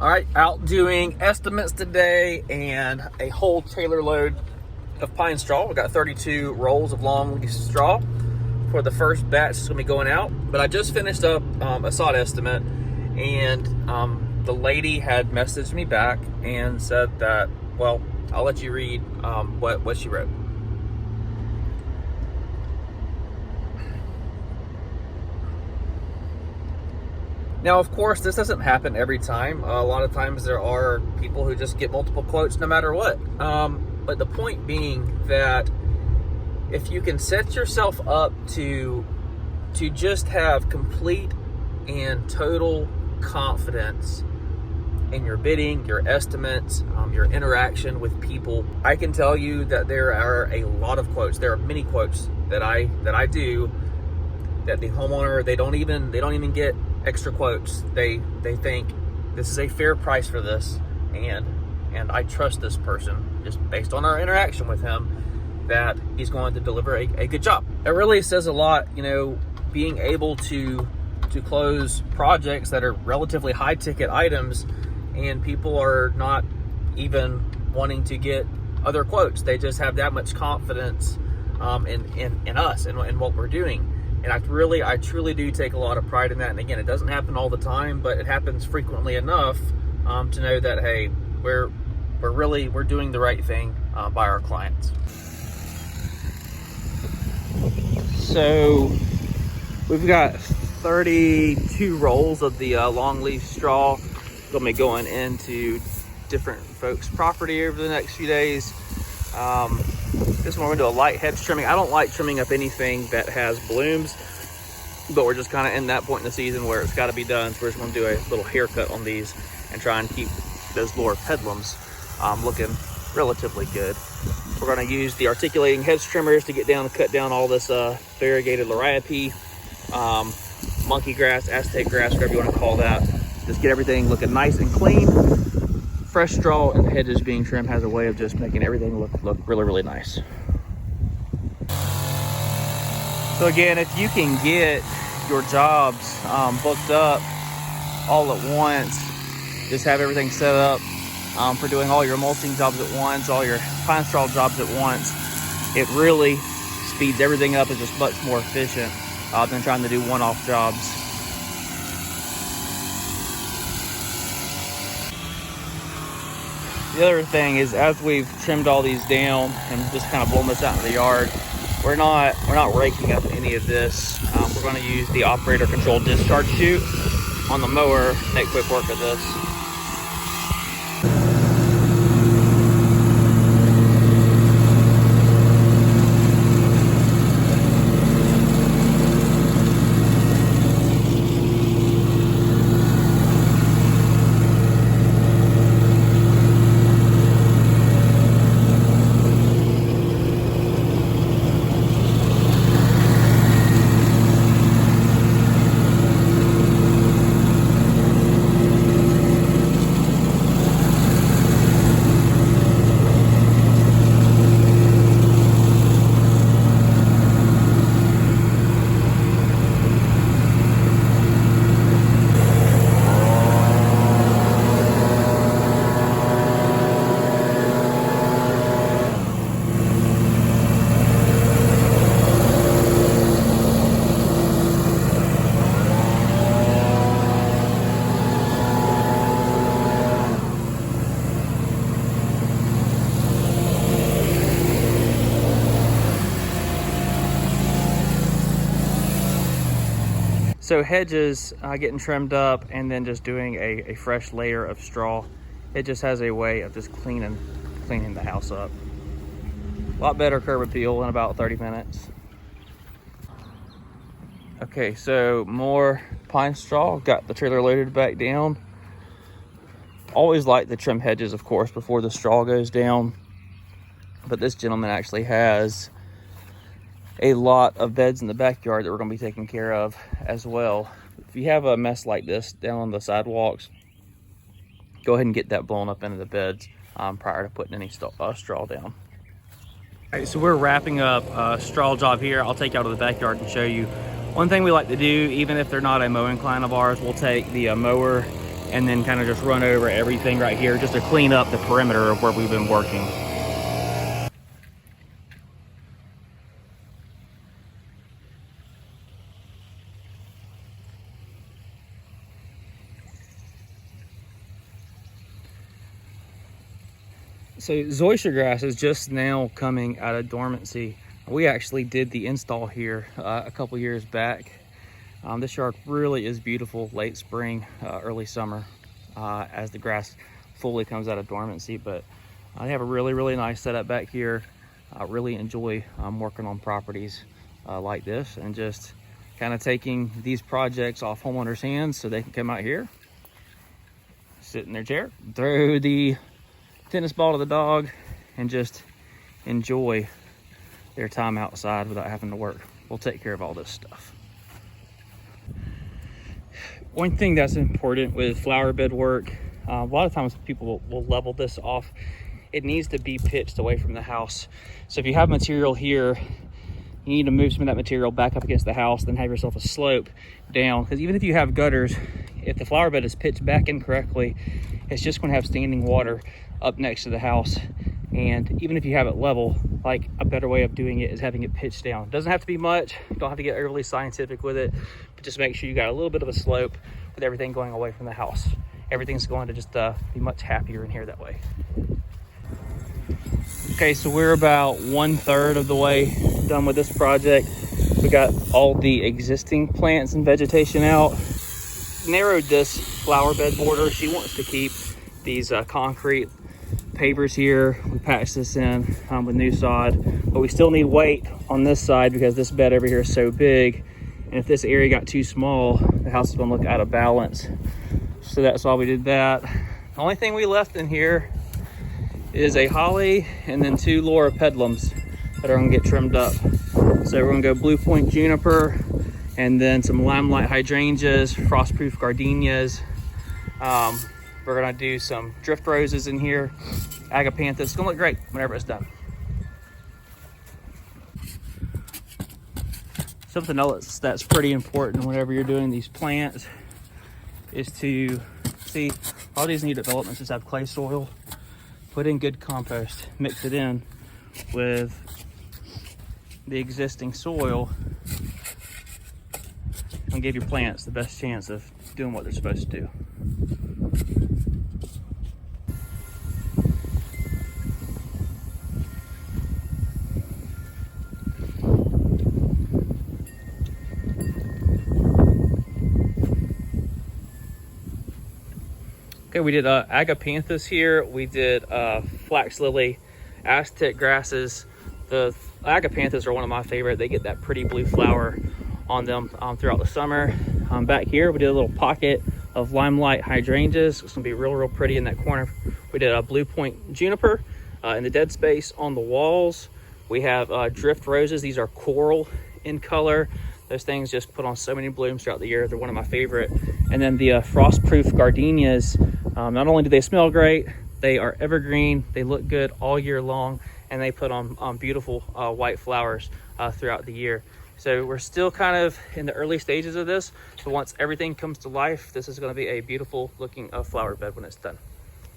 All right, out doing estimates today and a whole trailer load of pine straw. We got 32 rolls of long leaf straw for the first batch that's gonna be going out. But I just finished up a sod estimate, and the lady had messaged me back and said that, well, I'll let you read what she wrote. Now, of course, this doesn't happen every time. A lot of times there are people who just get multiple quotes no matter what. But the point being that if you can set yourself up to just have complete and total confidence in your bidding, your estimates, your interaction with people, I can tell you that there are a lot of quotes. There are many quotes that I do that the homeowner, they don't even get extra quotes. They think this is a fair price for this, and I trust this person just based on our interaction with him that he's going to deliver a good job. It really says a lot, you know, being able to close projects that are relatively high ticket items, and people are not even wanting to get other quotes. They just have that much confidence in us and what we're doing. And I truly do take a lot of pride in that. And again, it doesn't happen all the time, but it happens frequently enough to know that, hey, we're doing the right thing by our clients. So we've got 32 rolls of the long leaf straw gonna be going into different folks' property over the next few days. This one we're gonna do a light hedge trimming. I don't like trimming up anything that has blooms, but we're just kind of in that point in the season where it's got to be done. So we're just gonna do a little haircut on these and try and keep those lower pedlums looking relatively good. We're gonna use the articulating hedge trimmers to get down and cut down all this variegated liriope, monkey grass, Aztec grass, whatever you want to call that. Just get everything looking nice and clean. Fresh straw and the hedges being trimmed has a way of just making everything look really, really nice. So again, if you can get your jobs booked up all at once, just have everything set up for doing all your mulching jobs at once, all your pine straw jobs at once, it really speeds everything up. It's just much more efficient than trying to do one-off jobs. The other thing is, as we've trimmed all these down and just kind of blown this out in the yard, we're not raking up any of this. We're going to use the operator controlled discharge chute on the mower to make quick work of this. So hedges getting trimmed up and then just doing a fresh layer of straw, it just has a way of just cleaning the house up. A lot better curb appeal in about 30 minutes. Okay, so more pine straw, got the trailer loaded back down. Always like to trim hedges, of course, before the straw goes down. But this gentleman actually has a lot of beds in the backyard that we're going to be taking care of as well. If you have a mess like this down on the sidewalks, go ahead and get that blown up into the beds prior to putting any straw down. All right, so we're wrapping up a straw job here. I'll take you out to the backyard and show you. One thing we like to do, even if they're not a mowing client of ours, we'll take the mower and then kind of just run over everything right here just to clean up the perimeter of where we've been working. So zoysia grass is just now coming out of dormancy. We actually did the install here a couple years back. This yard really is beautiful late spring, early summer, as the grass fully comes out of dormancy. But I have a really nice setup back here. I really enjoy working on properties like this and just kind of taking these projects off homeowners' hands so they can come out here, sit in their chair, throw the tennis ball to the dog, and just enjoy their time outside without having to work. We'll take care of all this stuff. One thing that's important with flower bed work, a lot of times people will level this off. It needs to be pitched away from the house. So if you have material here, you need to move some of that material back up against the house, then have yourself a slope down. Because even if you have gutters, if the flower bed is pitched back incorrectly, it's just going to have standing water up next to the house. And even if you have it level, like, a better way of doing it is having it pitched down. It doesn't have to be much, you don't have to get overly scientific with it, but just make sure you got a little bit of a slope with everything going away from the house. Everything's going to just be much happier in here that way. Okay, so we're about 1/3 of the way done with this project. We got all the existing plants and vegetation out. Narrowed this flower bed border. She wants to keep these concrete pavers here. We patched this in with new sod, but we still need weight on this side because this bed over here is so big, and if this area got too small, the house is going to look out of balance. So that's why we did that. The only thing we left in here is a holly and then 2 Laura pedlums that are going to get trimmed up. So we're going to go blue point juniper and then some limelight hydrangeas, frost-proof gardenias. We're gonna do some drift roses in here, agapanthus. It's gonna look great whenever it's done. Something else that's pretty important whenever you're doing these plants is to see all these new developments just have clay soil. Put in good compost, mix it in with the existing soil, and give your plants the best chance of doing what they're supposed to do. Okay, we did agapanthus here. We did flax lily, Aztec grasses. The agapanthus are one of my favorite. They get that pretty blue flower on them throughout the summer. Back here, we did a little pocket of limelight hydrangeas. It's gonna be real pretty in that corner. We did a blue point juniper in the dead space on the walls. We have drift roses. These are coral in color. Those things just put on so many blooms throughout the year. They're one of my favorite. And then the frost-proof gardenias, not only do they smell great, they are evergreen, they look good all year long, and they put on beautiful white flowers throughout the year. So we're still kind of in the early stages of this, but once everything comes to life, this is going to be a beautiful looking flower bed when it's done.